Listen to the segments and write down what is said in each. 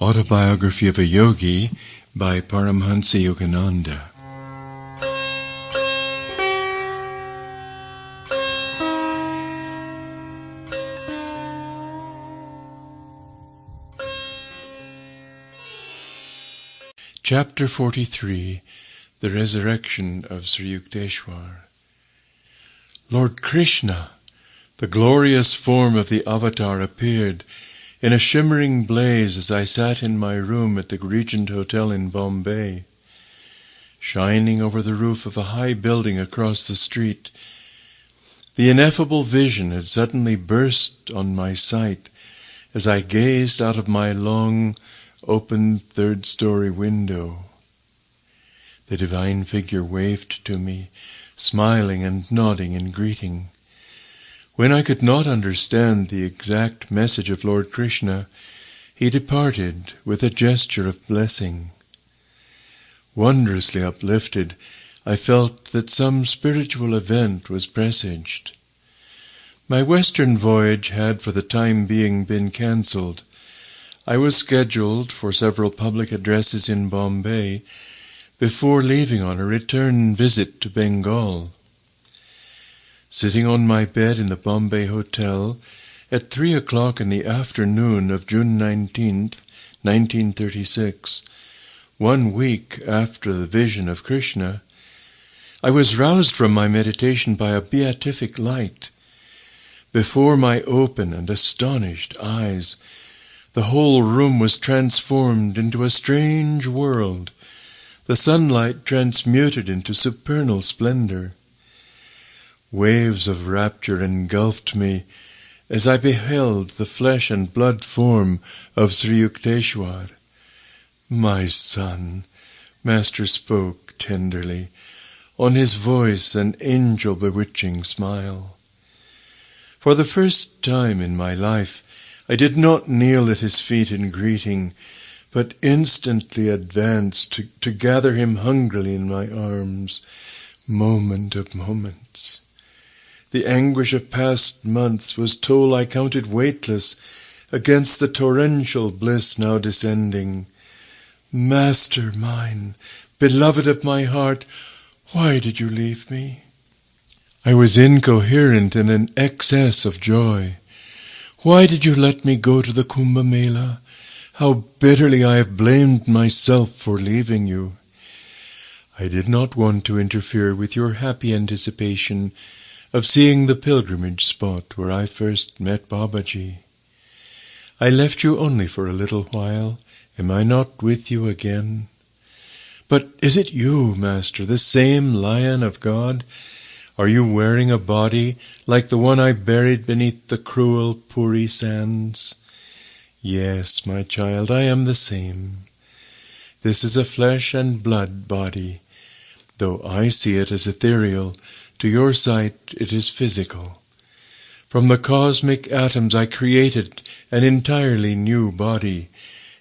Autobiography of a Yogi by Paramahamsa Yogananda. Chapter 43, The Resurrection of Sri Yukteswar. Lord Krishna, the glorious form of the Avatar, appeared in a shimmering blaze as I sat in my room at the Regent Hotel in Bombay. Shining over the roof of a high building across the street, the ineffable vision had suddenly burst on my sight as I gazed out of my long, open third-story window. The divine figure waved to me, smiling and nodding in greeting. When I could not understand the exact message of Lord Krishna, he departed with a gesture of blessing. Wondrously uplifted, I felt that some spiritual event was presaged. My western voyage had for the time being been cancelled. I was scheduled for several public addresses in Bombay before leaving on a return visit to Bengal. Sitting on my bed in the Bombay Hotel at 3 o'clock in the afternoon of June 19th, 1936, 1 week after the vision of Krishna, I was roused from my meditation by a beatific light. Before my open and astonished eyes, the whole room was transformed into a strange world, the sunlight transmuted into supernal splendor. Waves of rapture engulfed me as I beheld the flesh and blood form of Sri Yukteswar. "My son," Master spoke tenderly, on his voice an angel-bewitching smile. For the first time in my life, I did not kneel at his feet in greeting, but instantly advanced to gather him hungrily in my arms, moment of moments. The anguish of past months was toll I counted weightless against the torrential bliss now descending. "Master mine, beloved of my heart, why did you leave me?" I was incoherent in an excess of joy. "Why did you let me go to the Kumbh Mela? How bitterly I have blamed myself for leaving you. I did not want to interfere with your happy anticipation of seeing the pilgrimage spot where I first met Babaji. I left you only for a little while. Am I not with you again? But is it you, Master, the same Lion of God? Are you wearing a body like the one I buried beneath the cruel Puri sands?" "Yes, my child, I am the same. This is a flesh and blood body. Though I see it as ethereal, to your sight it is physical. From the cosmic atoms I created an entirely new body,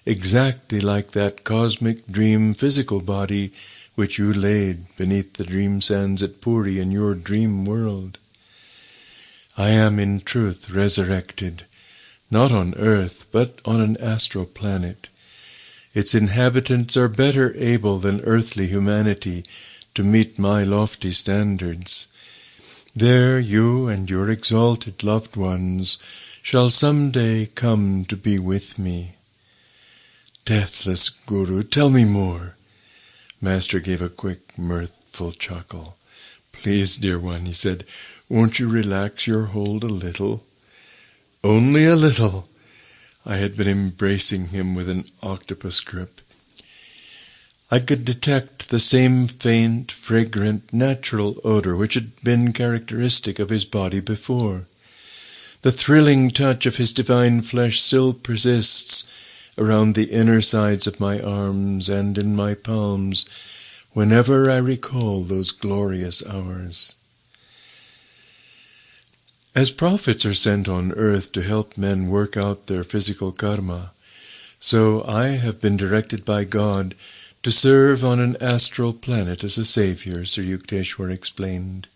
exactly like that cosmic dream physical body which you laid beneath the dream sands at Puri in your dream world. I am in truth resurrected, not on earth, but on an astral planet. Its inhabitants are better able than earthly humanity to meet my lofty standards. There you and your exalted loved ones shall some day come to be with me." "Deathless Guru, tell me more." Master gave a quick, mirthful chuckle. "Please, dear one," he said, "won't you relax your hold a little?" "Only a little." I had been embracing him with an octopus grip. I could detect the same faint, fragrant, natural odor which had been characteristic of his body before. The thrilling touch of his divine flesh still persists around the inner sides of my arms and in my palms whenever I recall those glorious hours. As prophets are sent on earth to help men work out their physical karma, so I have been directed by God to serve on an astral planet as a savior, Sri Yukteswar explained.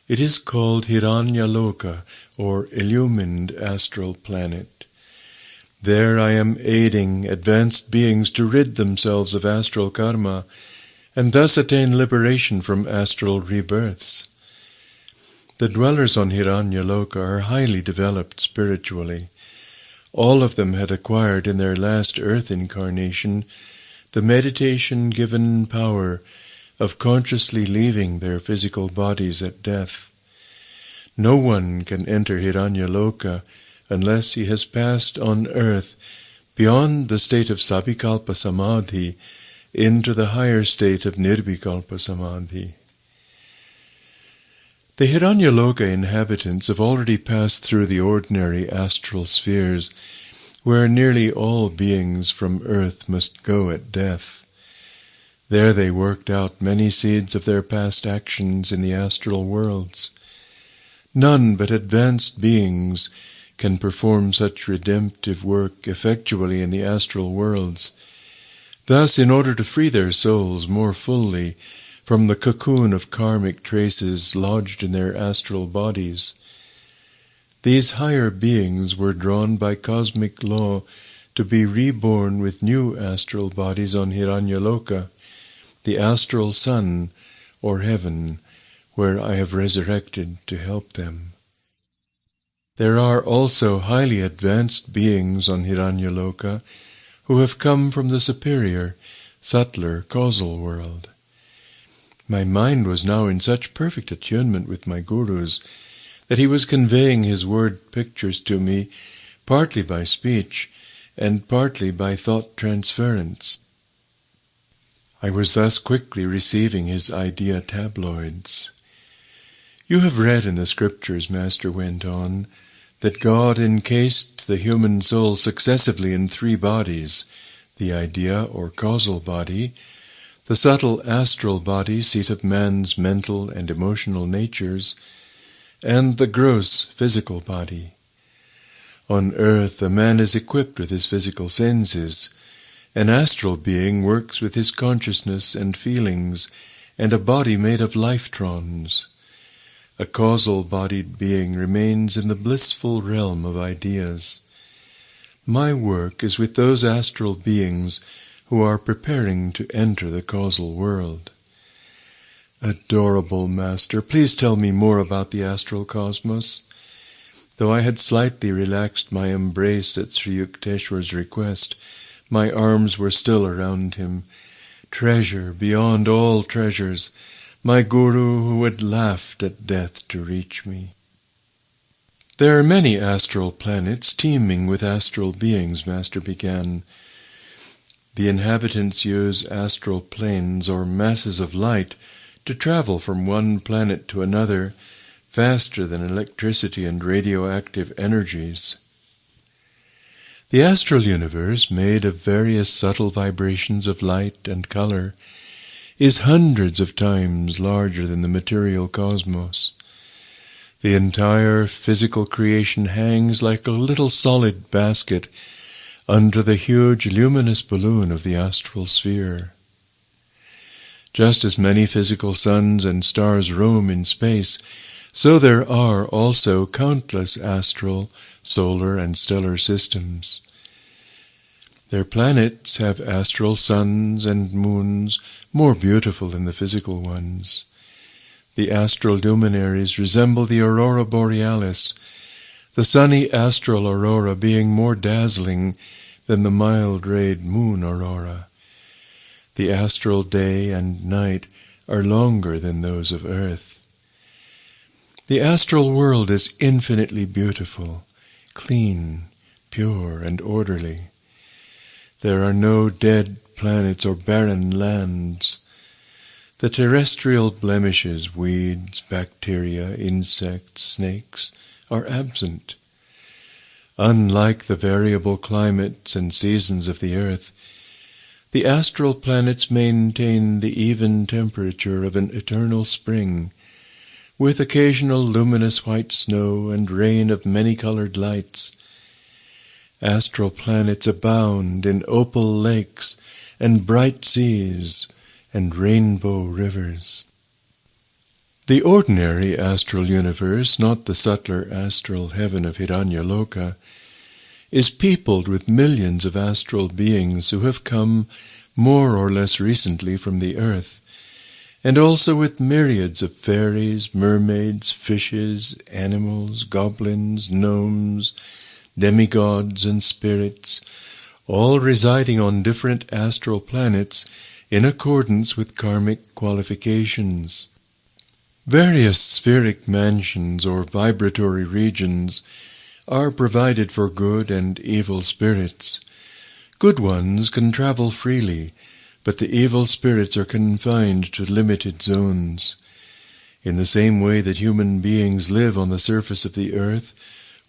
It is called Hiranyaloka, or illumined astral planet. There I am aiding advanced beings to rid themselves of astral karma and thus attain liberation from astral rebirths. The dwellers on Hiranyaloka are highly developed spiritually. All of them had acquired in their last earth incarnation the meditation-given power of consciously leaving their physical bodies at death. No one can enter Hiranyaloka unless he has passed on earth beyond the state of Savikalpa Samadhi into the higher state of Nirvikalpa Samadhi. The Hiranyaloka inhabitants have already passed through the ordinary astral spheres, where nearly all beings from earth must go at death. There they worked out many seeds of their past actions in the astral worlds. None but advanced beings can perform such redemptive work effectually in the astral worlds. Thus, in order to free their souls more fully from the cocoon of karmic traces lodged in their astral bodies, these higher beings were drawn by cosmic law to be reborn with new astral bodies on Hiranyaloka, the astral sun, or heaven, where I have resurrected to help them. There are also highly advanced beings on Hiranyaloka who have come from the superior, subtler causal world. My mind was now in such perfect attunement with my gurus that he was conveying his word pictures to me partly by speech and partly by thought transference. I was thus quickly receiving his idea tabloids. You have read in the scriptures, Master went on, that God encased the human soul successively in 3 bodies, the idea or causal body, the subtle astral body, seat of man's mental and emotional natures, and the gross physical body. On earth, a man is equipped with his physical senses. An astral being works with his consciousness and feelings, and a body made of life-trons. A causal-bodied being remains in the blissful realm of ideas. My work is with those astral beings who are preparing to enter the causal world. Adorable Master, please tell me more about the astral cosmos. Though I had slightly relaxed my embrace at Sri Yukteswar's request, my arms were still around him. Treasure beyond all treasures, my guru who had laughed at death to reach me. There are many astral planets teeming with astral beings, Master began. The inhabitants use astral planes or masses of light to travel from one planet to another faster than electricity and radioactive energies. The astral universe, made of various subtle vibrations of light and color, is hundreds of times larger than the material cosmos. The entire physical creation hangs like a little solid basket under the huge luminous balloon of the astral sphere. Just as many physical suns and stars roam in space, so there are also countless astral, solar, and stellar systems. Their planets have astral suns and moons more beautiful than the physical ones. The astral luminaries resemble the aurora borealis, the sunny astral aurora being more dazzling than the mild-rayed moon aurora. The astral day and night are longer than those of earth. The astral world is infinitely beautiful, clean, pure, and orderly. There are no dead planets or barren lands. The terrestrial blemishes, weeds, bacteria, insects, snakes, are absent. Unlike the variable climates and seasons of the earth, the astral planets maintain the even temperature of an eternal spring, with occasional luminous white snow and rain of many-colored lights. Astral planets abound in opal lakes and bright seas and rainbow rivers. The ordinary astral universe, not the subtler astral heaven of Hiranyaloka, is peopled with millions of astral beings who have come more or less recently from the earth, and also with myriads of fairies, mermaids, fishes, animals, goblins, gnomes, demigods, and spirits, all residing on different astral planets in accordance with karmic qualifications. Various spheric mansions or vibratory regions are provided for good and evil spirits. Good ones can travel freely, but the evil spirits are confined to limited zones. In the same way that human beings live on the surface of the earth,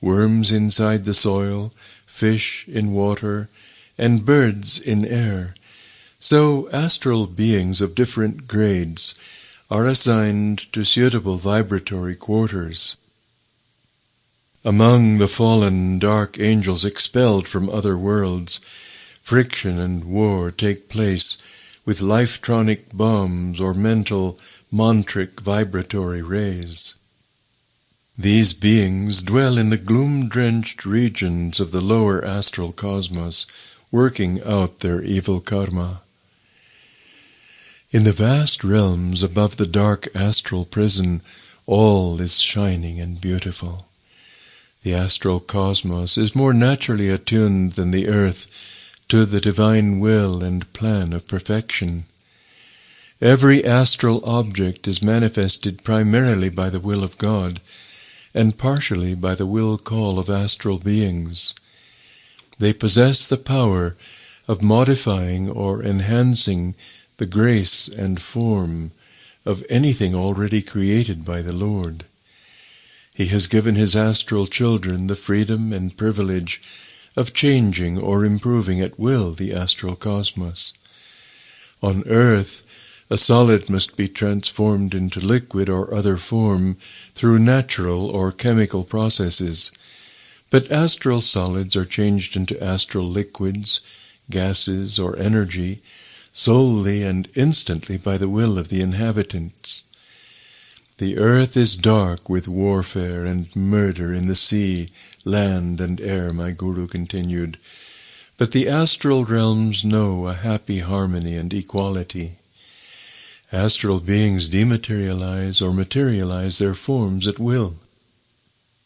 worms inside the soil, fish in water, and birds in air, so astral beings of different grades are assigned to suitable vibratory quarters. Among the fallen dark angels expelled from other worlds, friction and war take place with life-tronic bombs or mental, mantric vibratory rays. These beings dwell in the gloom-drenched regions of the lower astral cosmos, working out their evil karma. In the vast realms above the dark astral prison, all is shining and beautiful. The astral cosmos is more naturally attuned than the earth to the divine will and plan of perfection. Every astral object is manifested primarily by the will of God, and partially by the will call of astral beings. They possess the power of modifying or enhancing the grace and form of anything already created by the Lord. He has given his astral children the freedom and privilege of changing or improving at will the astral cosmos. On earth, a solid must be transformed into liquid or other form through natural or chemical processes, but astral solids are changed into astral liquids, gases, or energy solely and instantly by the will of the inhabitants. The earth is dark with warfare and murder in the sea, land, and air, my Guru continued, but the astral realms know a happy harmony and equality. Astral beings dematerialize or materialize their forms at will.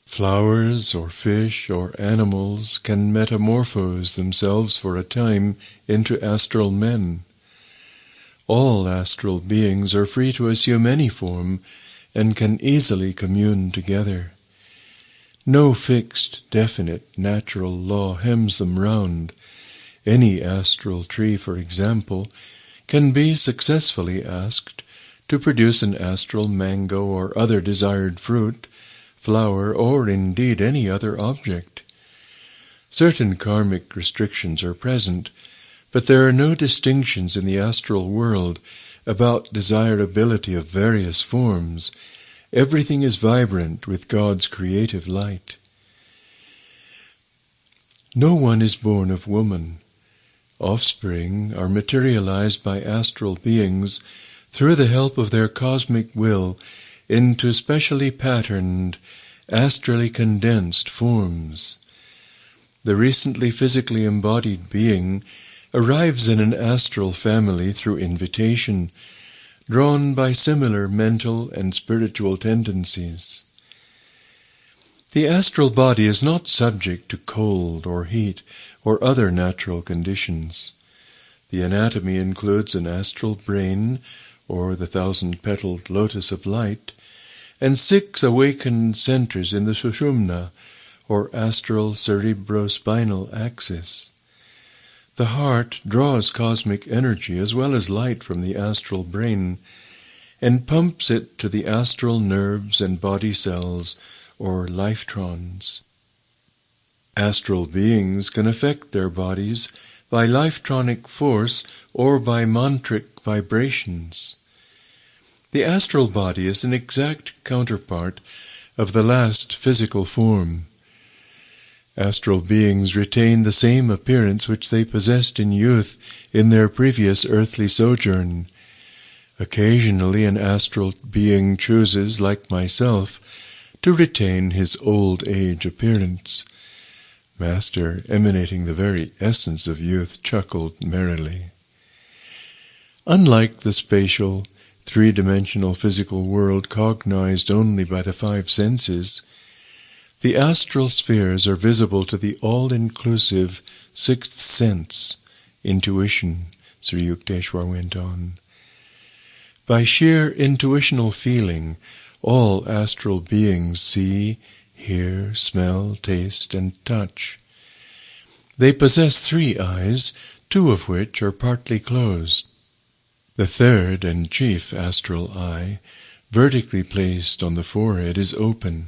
Flowers or fish or animals can metamorphose themselves for a time into astral men. All astral beings are free to assume any form and can easily commune together. No fixed, definite, natural law hems them round. Any astral tree, for example, can be successfully asked to produce an astral mango or other desired fruit, flower, or indeed any other object. Certain karmic restrictions are present, but there are no distinctions in the astral world about desirability of various forms. Everything is vibrant with God's creative light. No one is born of woman. Offspring are materialized by astral beings through the help of their cosmic will into specially patterned, astrally condensed forms. The recently physically embodied being arrives in an astral family through invitation, drawn by similar mental and spiritual tendencies. The astral body is not subject to cold or heat or other natural conditions. The anatomy includes an astral brain, or the 1,000-petaled lotus of light, and 6 awakened centers in the sushumna, or astral cerebrospinal axis. The heart draws cosmic energy as well as light from the astral brain and pumps it to the astral nerves and body cells, or lifetrons. Astral beings can affect their bodies by lifetronic force or by mantric vibrations. The astral body is an exact counterpart of the last physical form. Astral beings retain the same appearance which they possessed in youth in their previous earthly sojourn. Occasionally an astral being chooses, like myself, to retain his old age appearance. Master, emanating the very essence of youth, chuckled merrily. Unlike the spatial, three-dimensional physical world cognized only by the five senses, the astral spheres are visible to the all-inclusive sixth sense, intuition, Sri Yukteswar went on. By sheer intuitional feeling, all astral beings see, hear, smell, taste, and touch. They possess 3 eyes, 2 of which are partly closed. The third and chief astral eye, vertically placed on the forehead, is open.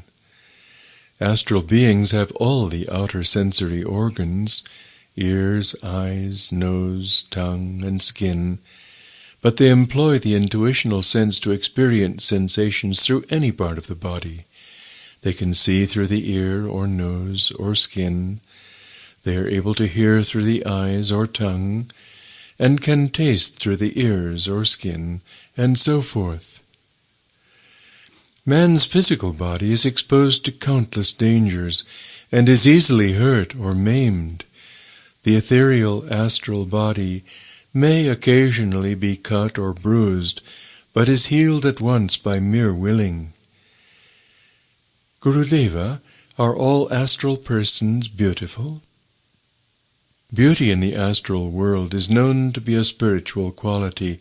Astral beings have all the outer sensory organs, ears, eyes, nose, tongue, and skin, but they employ the intuitional sense to experience sensations through any part of the body. They can see through the ear or nose or skin. They are able to hear through the eyes or tongue, and can taste through the ears or skin, and so forth. Man's physical body is exposed to countless dangers, and is easily hurt or maimed. The ethereal astral body may occasionally be cut or bruised, but is healed at once by mere willing. Gurudeva, are all astral persons beautiful? Beauty in the astral world is known to be a spiritual quality,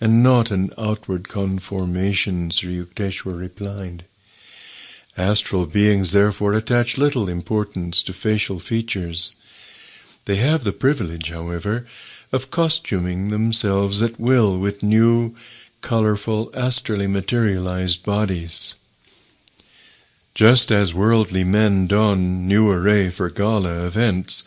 and not an outward conformation, Sri Yukteswar replied. Astral beings therefore attach little importance to facial features. They have the privilege, however, of costuming themselves at will with new, colorful, astrally materialized bodies. Just as worldly men don new array for gala events,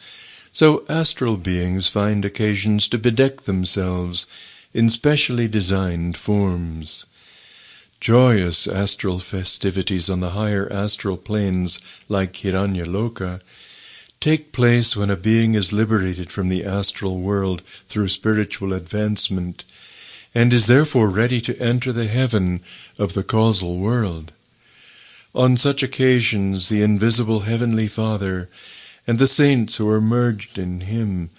so astral beings find occasions to bedeck themselves in specially designed forms. Joyous astral festivities on the higher astral planes, like Hiranyaloka, take place when a being is liberated from the astral world through spiritual advancement, and is therefore ready to enter the heaven of the causal world. On such occasions the invisible Heavenly Father and the saints who are merged in Him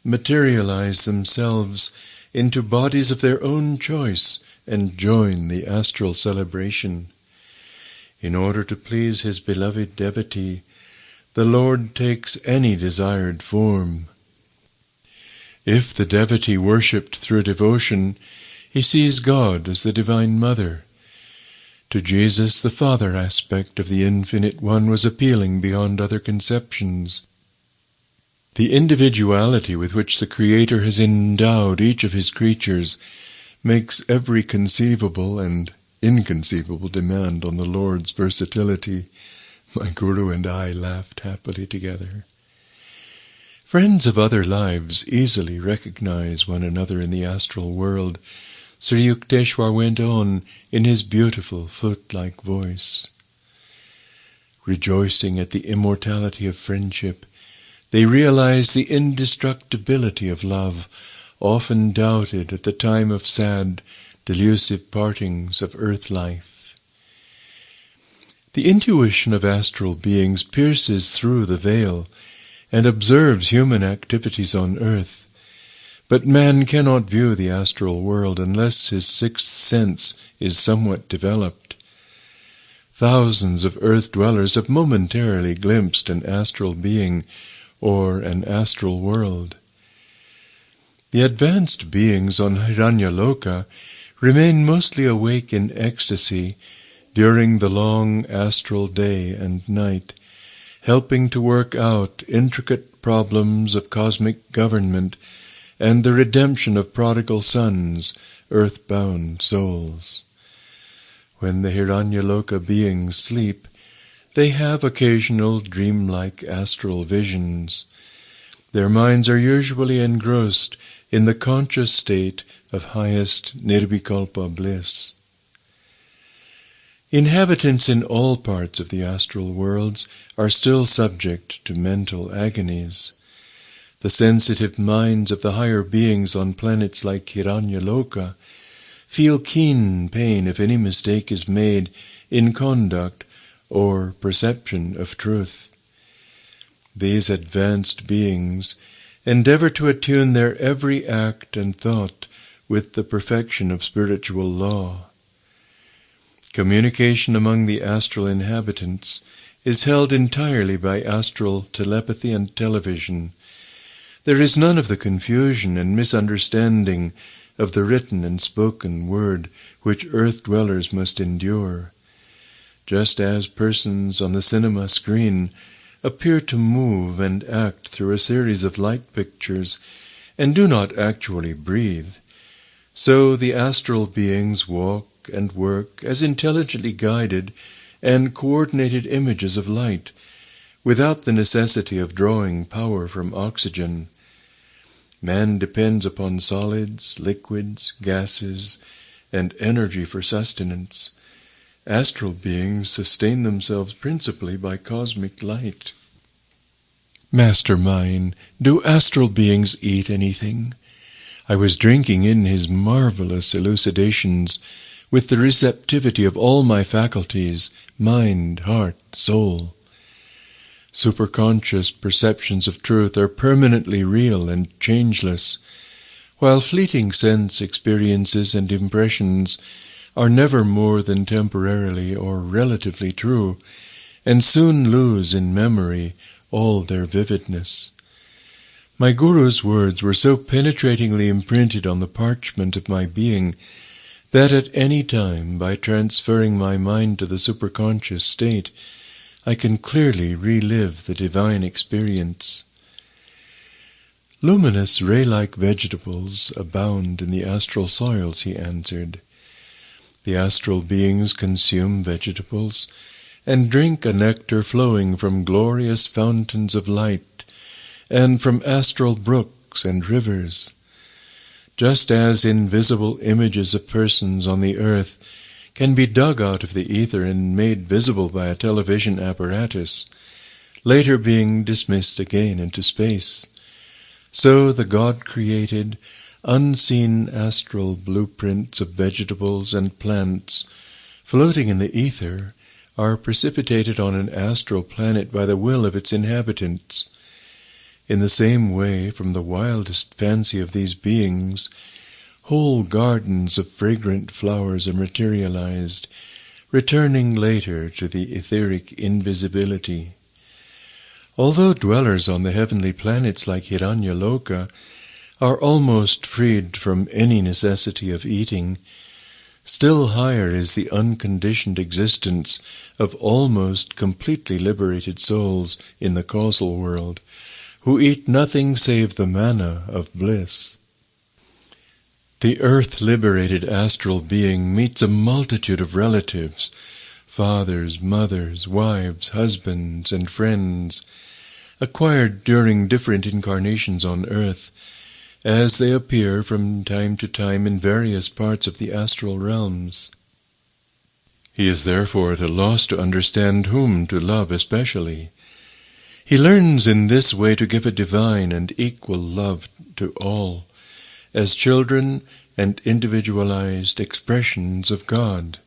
materialize themselves into bodies of their own choice and join the astral celebration. In order to please His beloved devotee, the Lord takes any desired form. If the devotee worshipped through devotion, he sees God as the Divine Mother. To Jesus, the Father aspect of the Infinite One was appealing beyond other conceptions. The individuality with which the Creator has endowed each of His creatures makes every conceivable and inconceivable demand on the Lord's versatility. My Guru and I laughed happily together. Friends of other lives easily recognize one another in the astral world, Sri Yukteswar went on in his beautiful flute-like voice. Rejoicing at the immortality of friendship, they realize the indestructibility of love, often doubted at the time of sad, delusive partings of earth life. The intuition of astral beings pierces through the veil and observes human activities on earth. But man cannot view the astral world unless his sixth sense is somewhat developed. Thousands of earth dwellers have momentarily glimpsed an astral being or an astral world. The advanced beings on Hiranyaloka remain mostly awake in ecstasy during the long astral day and night, helping to work out intricate problems of cosmic government and the redemption of prodigal sons, earth-bound souls. When the Hiranyaloka beings sleep, they have occasional dreamlike astral visions. Their minds are usually engrossed in the conscious state of highest nirvikalpa bliss. Inhabitants in all parts of the astral worlds are still subject to mental agonies. The sensitive minds of the higher beings on planets like Hiranyaloka feel keen pain if any mistake is made in conduct or perception of truth. These advanced beings endeavor to attune their every act and thought with the perfection of spiritual law. Communication among the astral inhabitants is held entirely by astral telepathy and television. There is none of the confusion and misunderstanding of the written and spoken word which earth dwellers must endure. Just as persons on the cinema screen appear to move and act through a series of light pictures and do not actually breathe, so the astral beings walk and work as intelligently guided and coordinated images of light, without the necessity of drawing power from oxygen. Man depends upon solids, liquids, gases, and energy for sustenance. Astral beings sustain themselves principally by cosmic light. Master mine, do astral beings eat anything? I was drinking in his marvelous elucidations with the receptivity of all my faculties, mind, heart, soul. Superconscious perceptions of truth are permanently real and changeless, while fleeting sense experiences and impressions are never more than temporarily or relatively true, and soon lose in memory all their vividness. My Guru's words were so penetratingly imprinted on the parchment of my being that at any time, by transferring my mind to the superconscious state, I can clearly relive the divine experience. Luminous ray-like vegetables abound in the astral soils, he answered. The astral beings consume vegetables and drink a nectar flowing from glorious fountains of light and from astral brooks and rivers. Just as invisible images of persons on the earth can be dug out of the ether and made visible by a television apparatus, later being dismissed again into space, so the God-created, unseen astral blueprints of vegetables and plants floating in the ether are precipitated on an astral planet by the will of its inhabitants. In the same way, from the wildest fancy of these beings, whole gardens of fragrant flowers are materialized, returning later to the etheric invisibility. Although dwellers on the heavenly planets like Hiranyaloka are almost freed from any necessity of eating, still higher is the unconditioned existence of almost completely liberated souls in the causal world, who eat nothing save the manna of bliss. The earth-liberated astral being meets a multitude of relatives, fathers, mothers, wives, husbands, and friends, acquired during different incarnations on earth, as they appear from time to time in various parts of the astral realms. He is therefore at a loss to understand whom to love especially. He learns in this way to give a divine and equal love to all, as children and individualized expressions of God.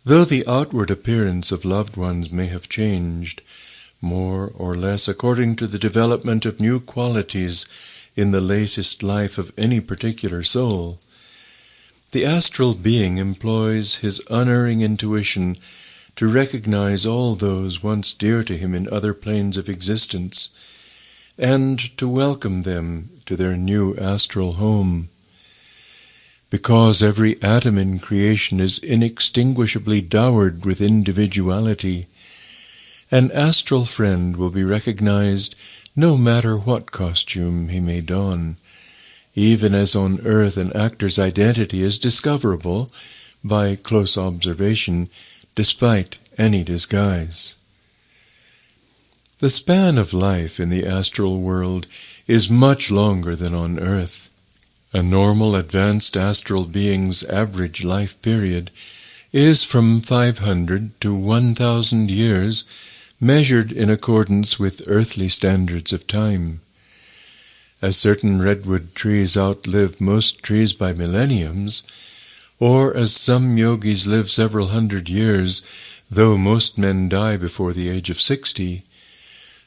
Though the outward appearance of loved ones may have changed, more or less according to the development of new qualities in the latest life of any particular soul, the astral being employs his unerring intuition to recognize all those once dear to him in other planes of existence, and to welcome them to their new astral home. Because every atom in creation is inextinguishably dowered with individuality, an astral friend will be recognized no matter what costume he may don, even as on earth an actor's identity is discoverable by close observation, despite any disguise. The span of life in the astral world is much longer than on earth. A normal advanced astral being's average life period is from 500 to 1,000 years, measured in accordance with earthly standards of time. As certain redwood trees outlive most trees by millenniums, or as some yogis live several hundred years, though most men die before the age of 60,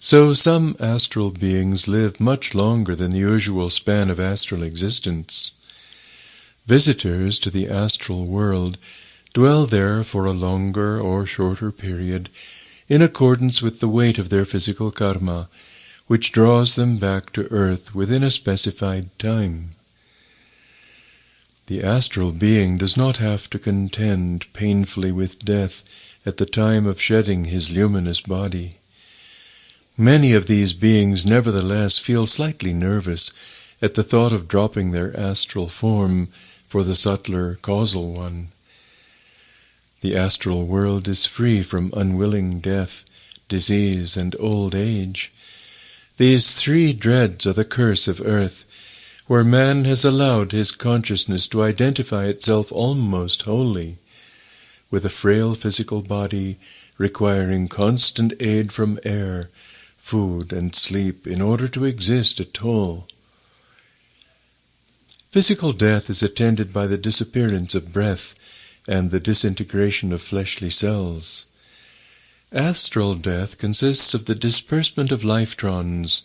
So some astral beings live much longer than the usual span of astral existence. Visitors to the astral world dwell there for a longer or shorter period in accordance with the weight of their physical karma, which draws them back to earth within a specified time. The astral being does not have to contend painfully with death at the time of shedding his luminous body. Many of these beings nevertheless feel slightly nervous at the thought of dropping their astral form for the subtler causal one. The astral world is free from unwilling death, disease, and old age. These three dreads are the curse of earth, where man has allowed his consciousness to identify itself almost wholly with a frail physical body requiring constant aid from air, food, and sleep in order to exist at all. Physical death is attended by the disappearance of breath and the disintegration of fleshly cells. Astral death consists of the disbursement of lifetrons,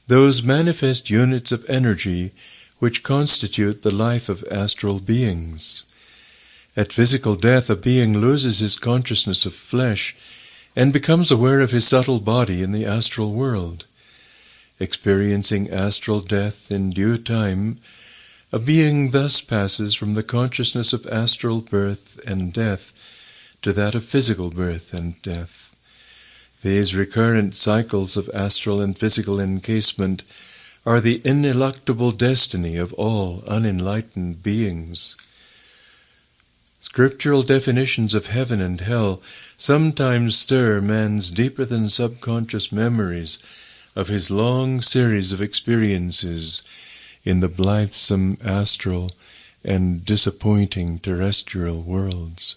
those manifest units of energy which constitute the life of astral beings. At physical death, a being loses his consciousness of flesh and becomes aware of his subtle body in the astral world. Experiencing astral death in due time, a being thus passes from the consciousness of astral birth and death to that of physical birth and death. These recurrent cycles of astral and physical encasement are the ineluctable destiny of all unenlightened beings. Scriptural definitions of heaven and hell sometimes stir man's deeper-than-subconscious memories of his long series of experiences in the blithesome astral and disappointing terrestrial worlds.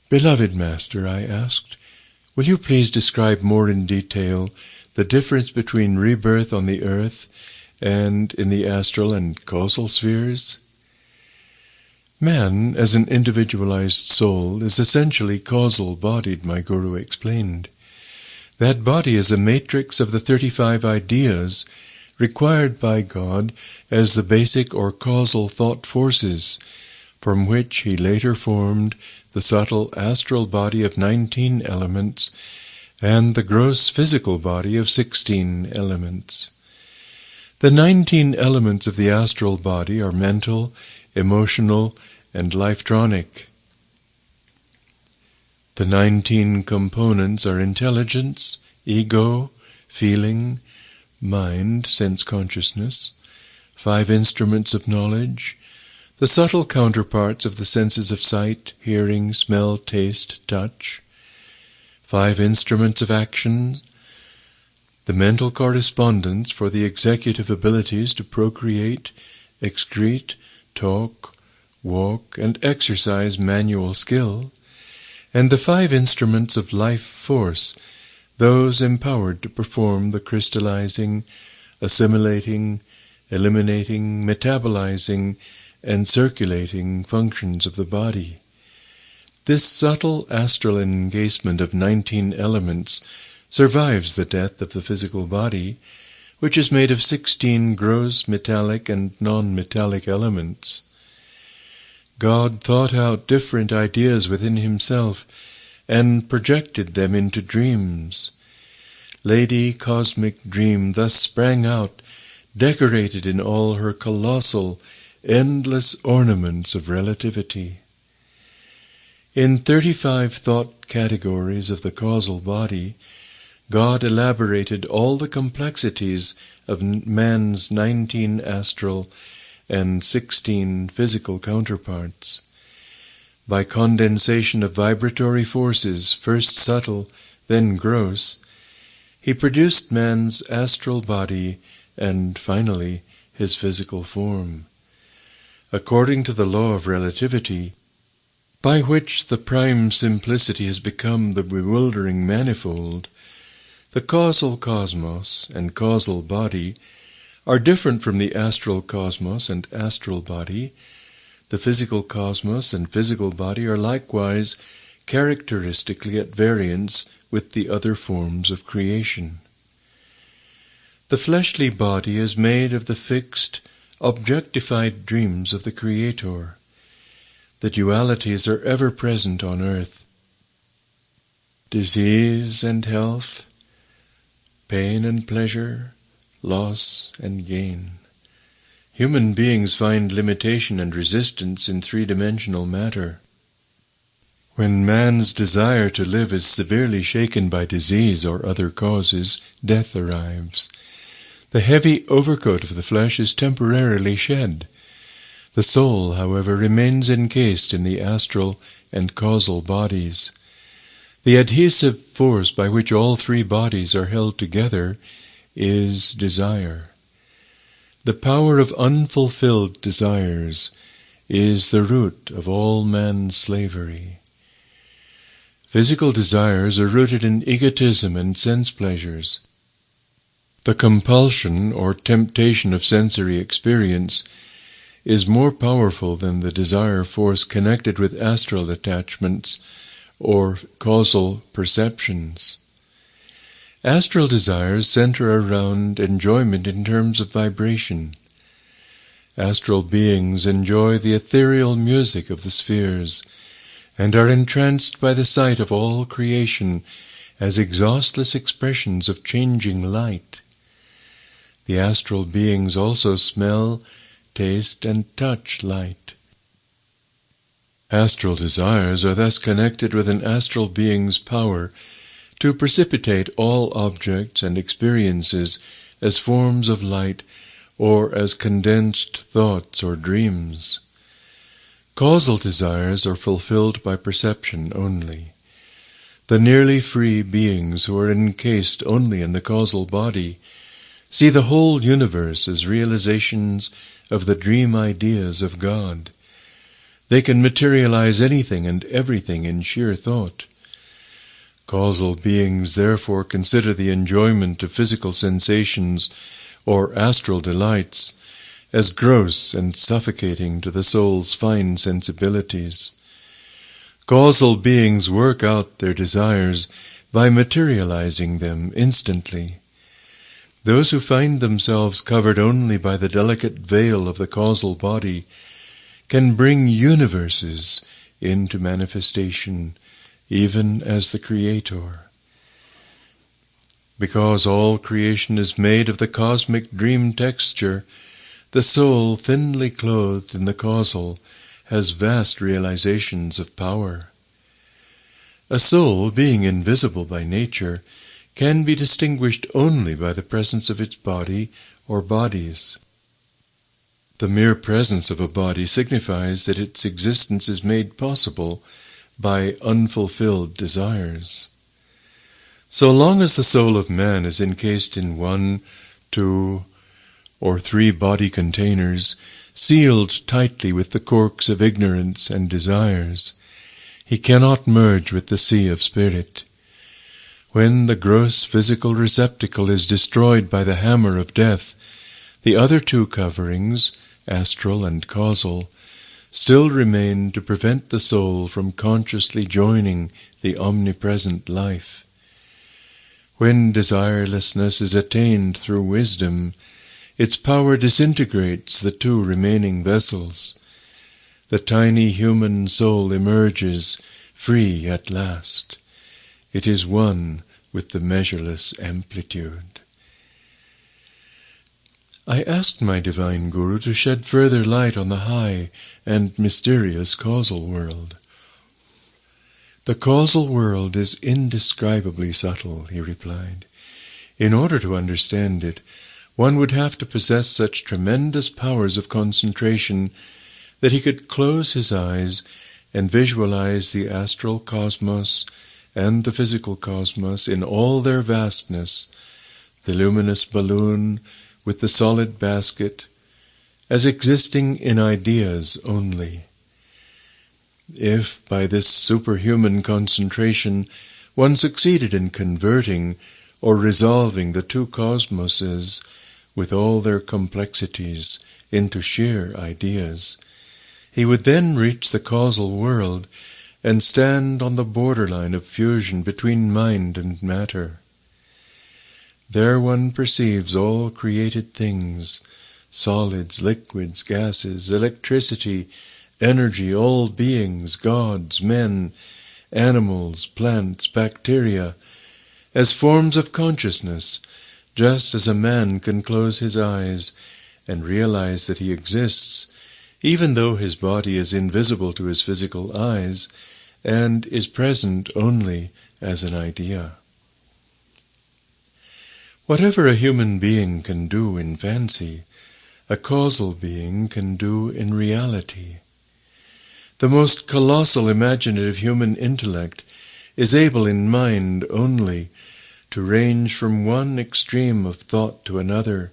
"Beloved Master," I asked, "will you please describe more in detail the difference between rebirth on the earth and in the astral and causal spheres?" Man, as an individualized soul, is essentially causal-bodied, my Guru explained. That body is a matrix of the 35 ideas required by God as the basic or causal thought forces, from which he later formed the subtle astral body of 19 elements and the gross physical body of 16 elements. The 19 elements of the astral body are mental, emotional, and lifetronic. The 19 components are intelligence, ego, feeling, mind, sense consciousness, 5 instruments of knowledge, the subtle counterparts of the senses of sight, hearing, smell, taste, touch, 5 instruments of action, the mental correspondence for the executive abilities to procreate, excrete, talk, walk, and exercise manual skill, and the 5 instruments of life force, those empowered to perform the crystallizing, assimilating, eliminating, metabolizing, and circulating functions of the body. This subtle astral engagement of 19 elements survives the death of the physical body, which is made of 16 gross metallic and non-metallic elements. God thought out different ideas within himself and projected them into dreams. Lady Cosmic Dream thus sprang out, decorated in all her colossal, endless ornaments of relativity. In 35 thought categories of the causal body, God elaborated all the complexities of man's 19 astral and 16 physical counterparts. By condensation of vibratory forces, first subtle, then gross, he produced man's astral body and, finally, his physical form. According to the law of relativity, by which the prime simplicity has become the bewildering manifold, the causal cosmos and causal body are different from the astral cosmos and astral body. The physical cosmos and physical body are likewise characteristically at variance with the other forms of creation. The fleshly body is made of the fixed, objectified dreams of the Creator. The dualities are ever present on earth. Disease and health, pain and pleasure, loss and gain. Human beings find limitation and resistance in three-dimensional matter. When man's desire to live is severely shaken by disease or other causes, death arrives. The heavy overcoat of the flesh is temporarily shed. The soul, however, remains encased in the astral and causal bodies. The adhesive force by which all three bodies are held together is desire. The power of unfulfilled desires is the root of all man's slavery. Physical desires are rooted in egotism and sense pleasures. The compulsion or temptation of sensory experience is more powerful than the desire force connected with astral attachments or causal perceptions. Astral desires center around enjoyment in terms of vibration. Astral beings enjoy the ethereal music of the spheres and are entranced by the sight of all creation as exhaustless expressions of changing light. The astral beings also smell, taste, and touch light. Astral desires are thus connected with an astral being's power to precipitate all objects and experiences as forms of light or as condensed thoughts or dreams. Causal desires are fulfilled by perception only. The nearly free beings who are encased only in the causal body see the whole universe as realizations of the dream ideas of God. They can materialize anything and everything in sheer thought. Causal beings therefore consider the enjoyment of physical sensations or astral delights as gross and suffocating to the soul's fine sensibilities. Causal beings work out their desires by materializing them instantly. Those who find themselves covered only by the delicate veil of the causal body can bring universes into manifestation, even as the Creator. Because all creation is made of the cosmic dream texture, the soul, thinly clothed in the causal, has vast realizations of power. A soul, being invisible by nature, can be distinguished only by the presence of its body or bodies. The mere presence of a body signifies that its existence is made possible by unfulfilled desires. So long as the soul of man is encased in 1, 2, or 3 body containers, sealed tightly with the corks of ignorance and desires, he cannot merge with the sea of spirit. When the gross physical receptacle is destroyed by the hammer of death, the other 2 coverings, astral and causal, still remain to prevent the soul from consciously joining the omnipresent life. When desirelessness is attained through wisdom, its power disintegrates the 2 remaining vessels. The tiny human soul emerges, free at last. It is one with the measureless amplitude. I asked my divine Guru to shed further light on the high and mysterious causal world. The causal world is indescribably subtle, he replied. In order to understand it, one would have to possess such tremendous powers of concentration that he could close his eyes and visualize the astral cosmos and the physical cosmos in all their vastness, the luminous balloon with the solid basket, as existing in ideas only. If, by this superhuman concentration, one succeeded in converting or resolving the 2 cosmoses with all their complexities into sheer ideas, he would then reach the causal world and stand on the borderline of fusion between mind and matter. There one perceives all created things, solids, liquids, gases, electricity, energy, all beings, gods, men, animals, plants, bacteria, as forms of consciousness, just as a man can close his eyes and realize that he exists, even though his body is invisible to his physical eyes and is present only as an idea. Whatever a human being can do in fancy, a causal being can do in reality. The most colossal imaginative human intellect is able in mind only to range from one extreme of thought to another,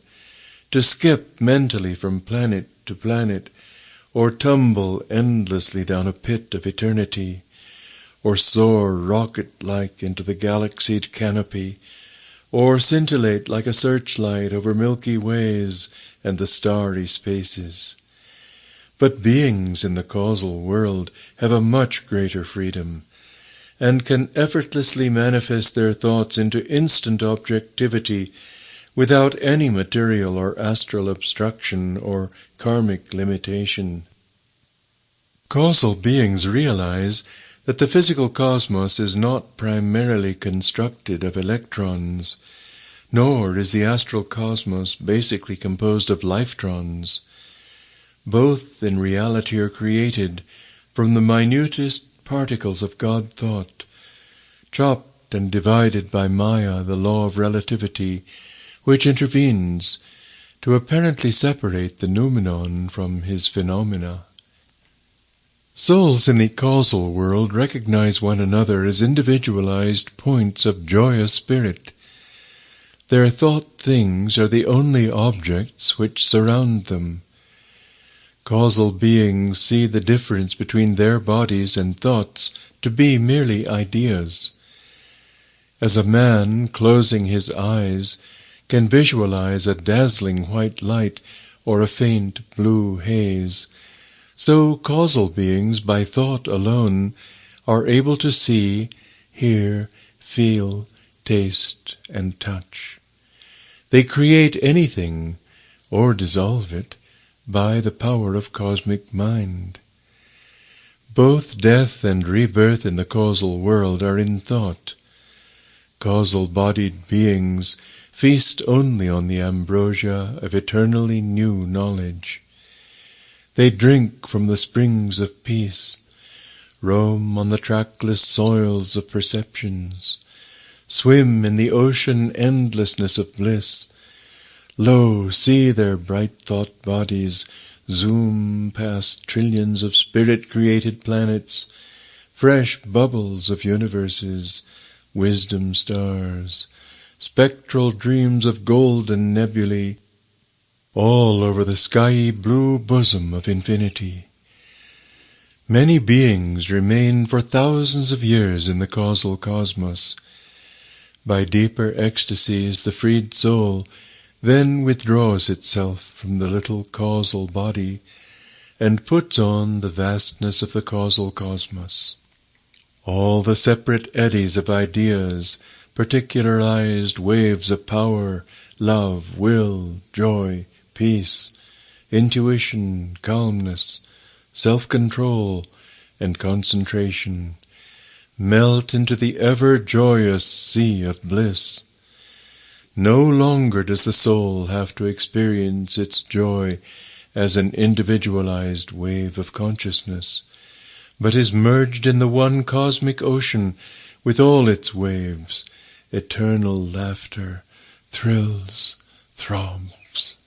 to skip mentally from planet to planet, or tumble endlessly down a pit of eternity, or soar rocket-like into the galaxied canopy, or scintillate like a searchlight over Milky Ways and the starry spaces. But beings in the causal world have a much greater freedom, and can effortlessly manifest their thoughts into instant objectivity without any material or astral obstruction or karmic limitation. Causal beings realize that the physical cosmos is not primarily constructed of electrons, nor is the astral cosmos basically composed of lifetrons. Both in reality are created from the minutest particles of God thought, chopped and divided by Maya, the law of relativity, which intervenes to apparently separate the noumenon from his phenomena. Souls in the causal world recognize one another as individualized points of joyous spirit. Their thought things are the only objects which surround them. Causal beings see the difference between their bodies and thoughts to be merely ideas. As a man, closing his eyes, can visualize a dazzling white light or a faint blue haze, so causal beings, by thought alone, are able to see, hear, feel, taste, and touch. They create anything, or dissolve it, by the power of cosmic mind. Both death and rebirth in the causal world are in thought. Causal-bodied beings feast only on the ambrosia of eternally new knowledge. They drink from the springs of peace, roam on the trackless soils of perceptions, swim in the ocean endlessness of bliss. Lo, see their bright thought bodies zoom past trillions of spirit-created planets, fresh bubbles of universes, wisdom stars, spectral dreams of golden nebulae, all over the skyey blue bosom of infinity. Many beings remain for thousands of years in the causal cosmos. By deeper ecstasies, the freed soul then withdraws itself from the little causal body and puts on the vastness of the causal cosmos. All the separate eddies of ideas, particularized waves of power, love, will, joy, peace, intuition, calmness, self-control, and concentration, melt into the ever-joyous sea of bliss. No longer does the soul have to experience its joy as an individualized wave of consciousness, but is merged in the one cosmic ocean with all its waves, eternal laughter, thrills, throbs.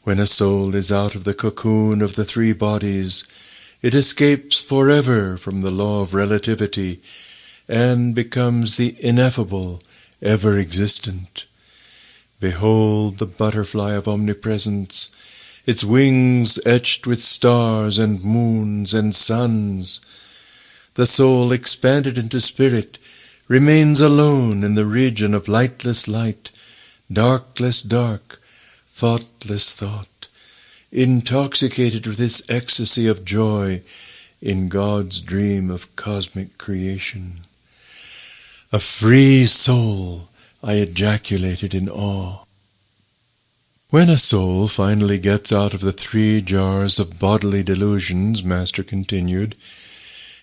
When a soul is out of the cocoon of the three bodies, it escapes forever from the law of relativity and becomes the ineffable, ever-existent. Behold the butterfly of omnipresence, its wings etched with stars and moons and suns. The soul, expanded into spirit, remains alone in the region of lightless light, darkless dark, thoughtless thought, intoxicated with this ecstasy of joy, in God's dream of cosmic creation. "A free soul!" I ejaculated in awe. When a soul finally gets out of the 3 jars of bodily delusions, Master continued,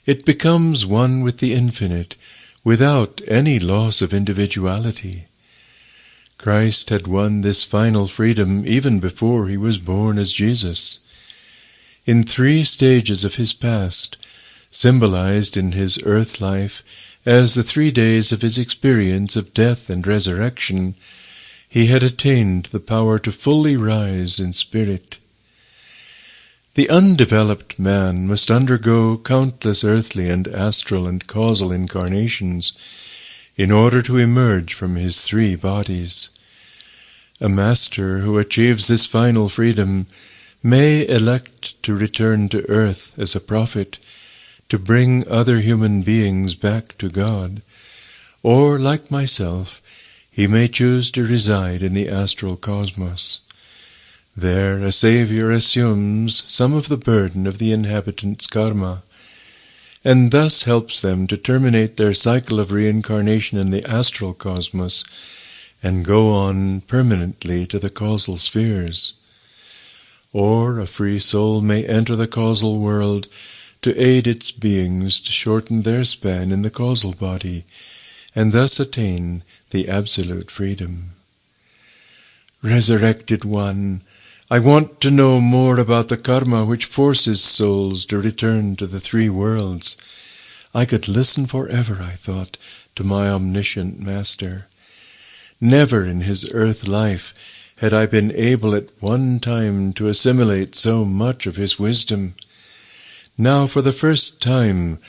it becomes one with the infinite, without any loss of individuality. Christ had won this final freedom even before he was born as Jesus. In 3 stages of his past, symbolized in his earth life as the 3 days of his experience of death and resurrection, he had attained the power to fully rise in spirit. The undeveloped man must undergo countless earthly and astral and causal incarnations in order to emerge from his 3 bodies. A master who achieves this final freedom may elect to return to earth as a prophet, to bring other human beings back to God, or, like myself, he may choose to reside in the astral cosmos. There a Savior assumes some of the burden of the inhabitants' karma, and thus helps them to terminate their cycle of reincarnation in the astral cosmos and go on permanently to the causal spheres. Or a free soul may enter the causal world to aid its beings to shorten their span in the causal body, and thus attain the absolute freedom. Resurrected One, I want to know more about the karma which forces souls to return to the 3 worlds. I could listen forever, I thought, to my omniscient Master. Never in his earth life had I been able at one time to assimilate so much of his wisdom. Now for the first time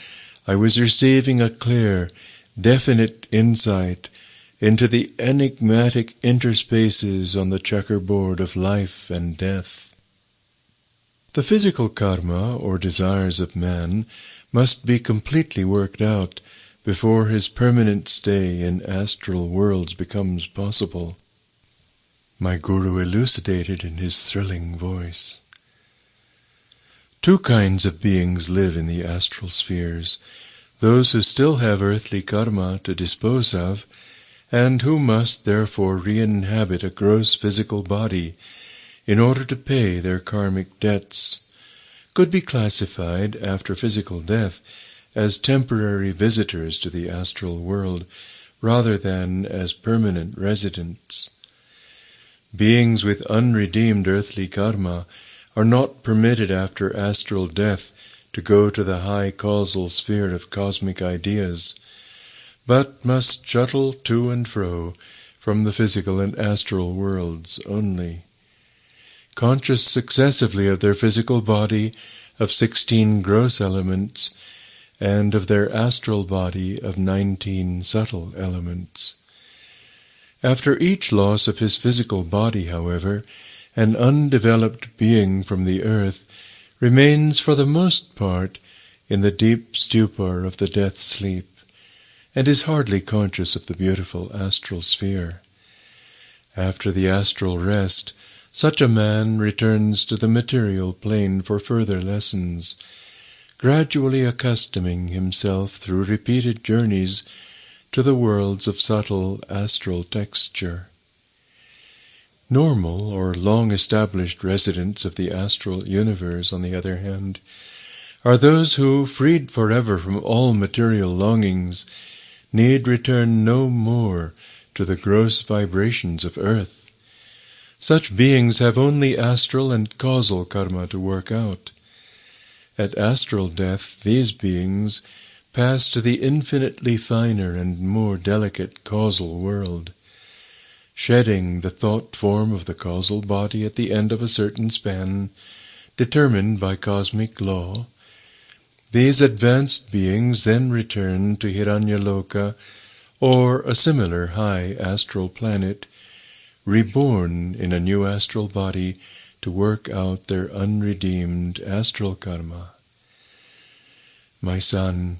I was receiving a clear, definite insight into the enigmatic interspaces on the checkerboard of life and death. The physical karma, or desires of man, must be completely worked out before his permanent stay in astral worlds becomes possible. My Guru elucidated in his thrilling voice. 2 kinds of beings live in the astral spheres: those who still have earthly karma to dispose of, and who must therefore re-inhabit a gross physical body in order to pay their karmic debts, could be classified, after physical death, as temporary visitors to the astral world, rather than as permanent residents. Beings with unredeemed earthly karma are not permitted after astral death to go to the high causal sphere of cosmic ideas, but must shuttle to and fro from the physical and astral worlds only. Conscious successively of their physical body of 16 gross elements, and of their astral body of 19 subtle elements. After each loss of his physical body, however, an undeveloped being from the earth remains for the most part in the deep stupor of the death sleep, and is hardly conscious of the beautiful astral sphere. After the astral rest, such a man returns to the material plane for further lessons, gradually accustoming himself through repeated journeys to the worlds of subtle astral texture. Normal or long-established residents of the astral universe, on the other hand, are those who, freed forever from all material longings, need return no more to the gross vibrations of earth. Such beings have only astral and causal karma to work out. At astral death, these beings pass to the infinitely finer and more delicate causal world. Shedding the thought form of the causal body at the end of a certain span, determined by cosmic law, these advanced beings then return to Hiranyaloka or a similar high astral planet, reborn in a new astral body to work out their unredeemed astral karma. My son,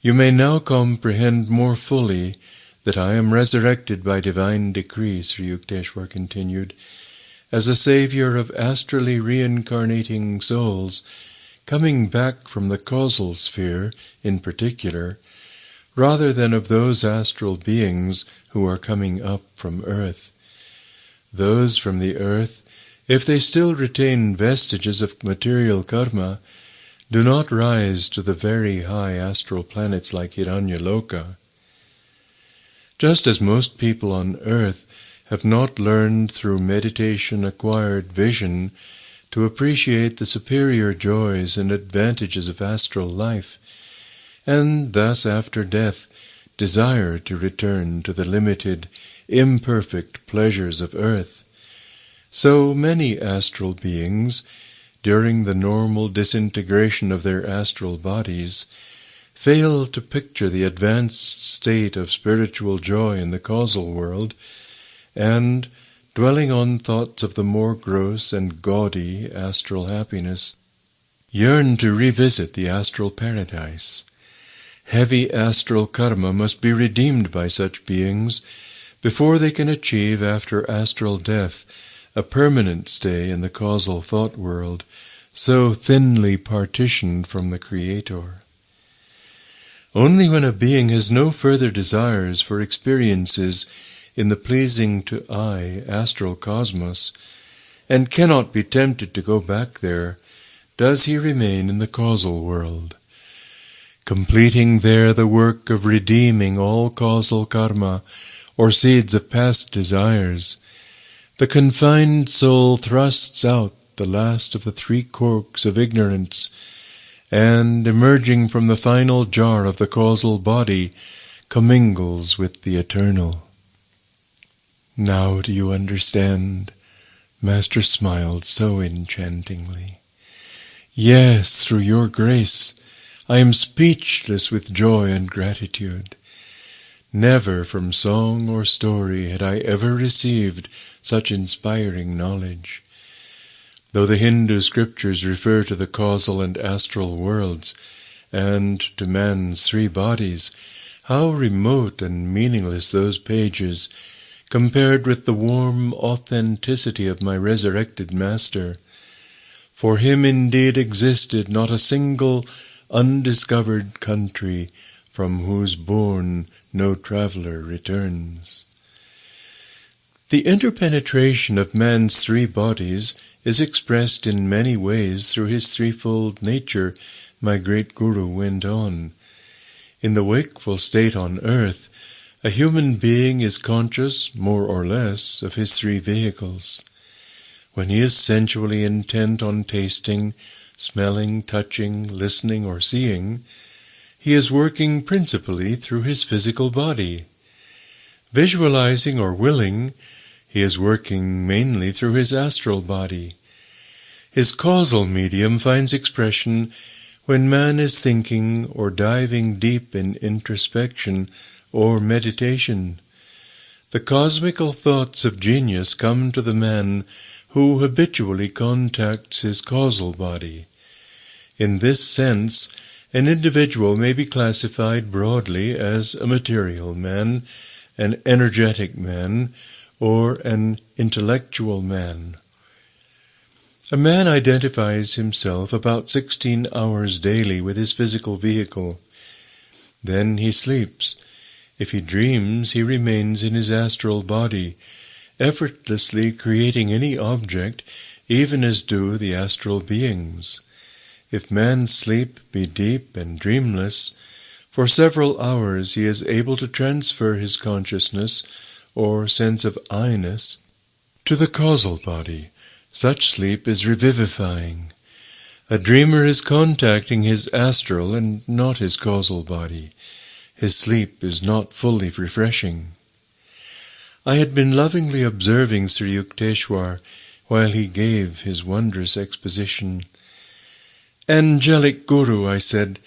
you may now comprehend more fully that I am resurrected by divine decree, Sri Yukteswar continued, as a savior of astrally reincarnating souls coming back from the causal sphere in particular, rather than of those astral beings who are coming up from earth. Those from the earth, if they still retain vestiges of material karma, do not rise to the very high astral planets like Hiranyaloka. Just as most people on earth have not learned through meditation acquired vision to appreciate the superior joys and advantages of astral life, and thus after death desire to return to the limited, imperfect pleasures of earth, so many astral beings, during the normal disintegration of their astral bodies, fail to picture the advanced state of spiritual joy in the causal world, and, dwelling on thoughts of the more gross and gaudy astral happiness, yearn to revisit the astral paradise. Heavy astral karma must be redeemed by such beings before they can achieve, after astral death, a permanent stay in the causal thought world, so thinly partitioned from the Creator. Only when a being has no further desires for experiences in the pleasing to eye astral cosmos, and cannot be tempted to go back there, does he remain in the causal world, completing there the work of redeeming all causal karma, or seeds of past desires. The confined soul thrusts out the last of the three corks of ignorance, and, emerging from the final jar of the causal body, commingles with the eternal. Now do you understand? Master smiled so enchantingly. Yes, through your grace, I am speechless with joy and gratitude. Never from song or story had I ever received such inspiring knowledge. Though the Hindu scriptures refer to the causal and astral worlds, and to man's three bodies, how remote and meaningless those pages, compared with the warm authenticity of my resurrected Master. For him indeed existed not a single undiscovered country from whose bourne no traveller returns. The interpenetration of man's three bodies is expressed in many ways through his threefold nature, my great Guru went on. In the wakeful state on earth, a human being is conscious, more or less, of his three vehicles. When he is sensually intent on tasting, smelling, touching, listening, or seeing, he is working principally through his physical body. Visualizing or willing, he is working mainly through his astral body. His causal medium finds expression when man is thinking or diving deep in introspection or meditation. The cosmical thoughts of genius come to the man who habitually contacts his causal body. In this sense, an individual may be classified broadly as a material man, an energetic man, or an intellectual man. A man identifies himself about 16 hours daily with his physical vehicle. Then he sleeps. If he dreams, he remains in his astral body, effortlessly creating any object, even as do the astral beings. If man's sleep be deep and dreamless, for several hours he is able to transfer his consciousness, or sense of I-ness, to the causal body. Such sleep is revivifying. A dreamer is contacting his astral and not his causal body. His sleep is not fully refreshing. I had been lovingly observing Sri Yukteswar while he gave his wondrous exposition. "Angelic Guru," I said,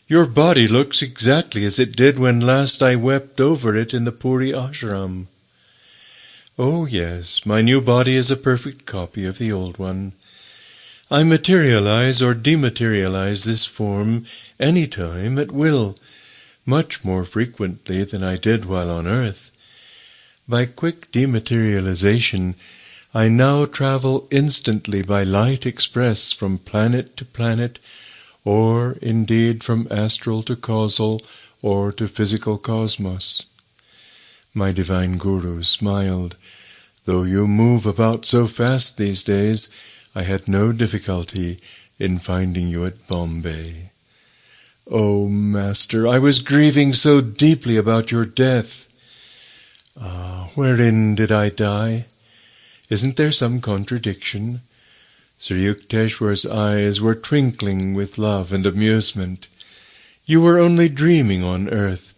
"your body looks exactly as it did when last I wept over it in the Puri ashram." "Oh yes, my new body is a perfect copy of the old one. I materialize or dematerialize this form any time at will, much more frequently than I did while on earth. By quick dematerialization, I now travel instantly by light express from planet to planet, or indeed from astral to causal or to physical cosmos. My divine Guru smiled. Though you move about so fast these days, I had no difficulty in finding you at Bombay. Oh, Master, I was grieving so deeply about your death. Ah, wherein did I die? Isn't there some contradiction? Sir Yukteswar's eyes were twinkling with love and amusement. You were only dreaming on earth.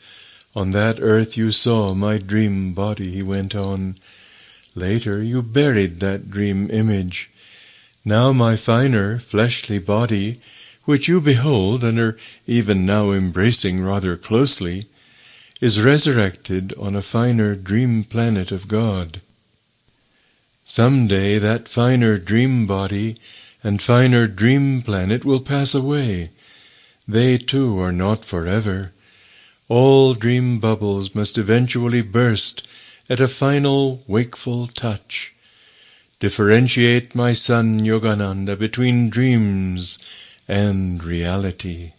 On that earth you saw my dream body, he went on. Later you buried that dream image. Now my finer, fleshly body, which you behold and are even now embracing rather closely, is resurrected on a finer dream planet of God. Some day that finer dream body and finer dream planet will pass away. They too are not forever. All dream bubbles must eventually burst at a final wakeful touch. Differentiate, my son Yogananda, between dreams and reality.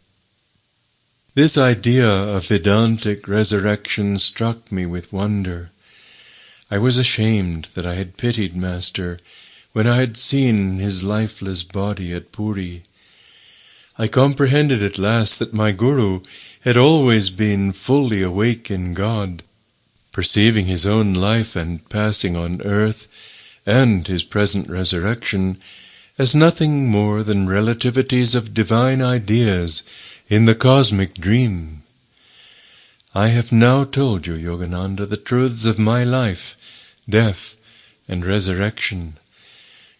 This idea of Vedantic resurrection struck me with wonder. I was ashamed that I had pitied Master when I had seen his lifeless body at Puri. I comprehended at last that my Guru had always been fully awake in God, perceiving his own life and passing on earth, and his present resurrection, as nothing more than relativities of divine ideas in the cosmic dream. I have now told you, Yogananda, the truths of my life, death, and resurrection.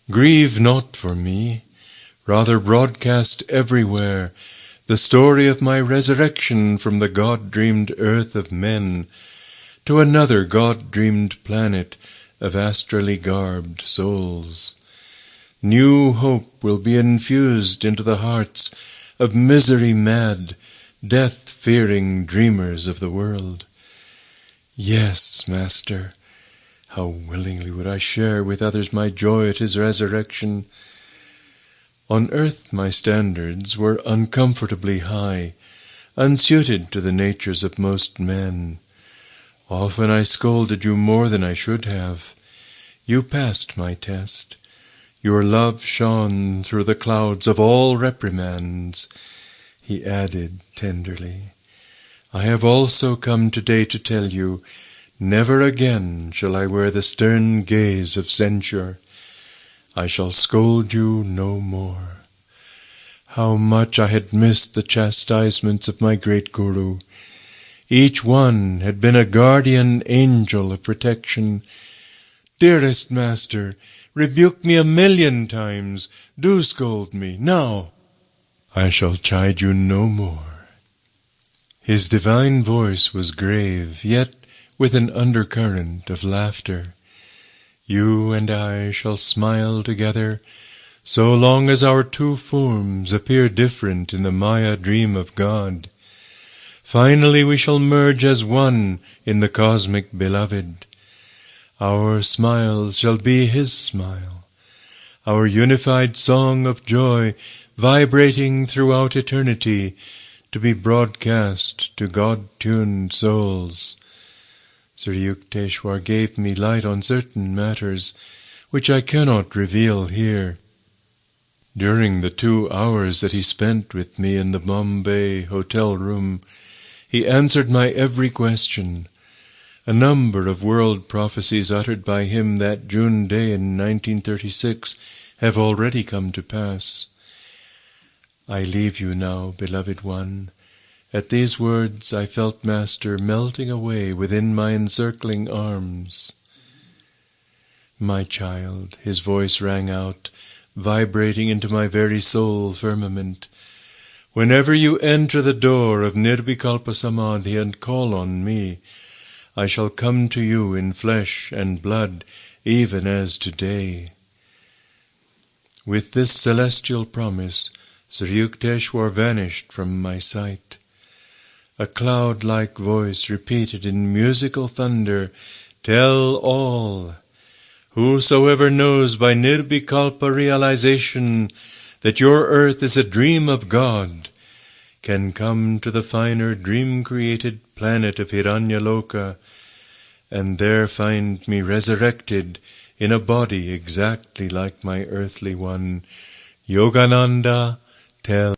Grieve not for me, rather broadcast everywhere the story of my resurrection from the God-dreamed earth of men to another God-dreamed planet of astrally garbed souls. New hope will be infused into the hearts of misery-mad, death-fearing dreamers of the world. Yes, Master, how willingly would I share with others my joy at his resurrection. On earth my standards were uncomfortably high, unsuited to the natures of most men. Often I scolded you more than I should have. You passed my test. Your love shone through the clouds of all reprimands. He added tenderly, I have also come today to tell you, never again shall I wear the stern gaze of censure. I shall scold you no more. How much I had missed the chastisements of my great Guru. Each one had been a guardian angel of protection. Dearest Master, rebuke me 1,000,000 times. Do scold me, now. I shall chide you no more. His divine voice was grave, yet with an undercurrent of laughter. You and I shall smile together so long as our two forms appear different in the Maya dream of God. Finally we shall merge as one in the cosmic beloved. Our smiles shall be his smile, our unified song of joy vibrating throughout eternity to be broadcast to God-tuned souls. Sir Yukteswar gave me light on certain matters which I cannot reveal here. During the 2 hours that he spent with me in the Bombay hotel room, he answered my every question. A number of world prophecies uttered by him that June day in 1936 have already come to pass. I leave you now, beloved one. At these words I felt Master melting away within my encircling arms. My child, his voice rang out, vibrating into my very soul firmament. Whenever you enter the door of Nirvikalpa Samadhi and call on me, I shall come to you in flesh and blood, even as today. With this celestial promise, Sir Yukteswar vanished from my sight. A cloud-like voice repeated in musical thunder, Tell all, whosoever knows by Nirvikalpa realization that your earth is a dream of God, can come to the finer dream-created planet of Hiranyaloka, and there find me resurrected in a body exactly like my earthly one. Yogananda, tell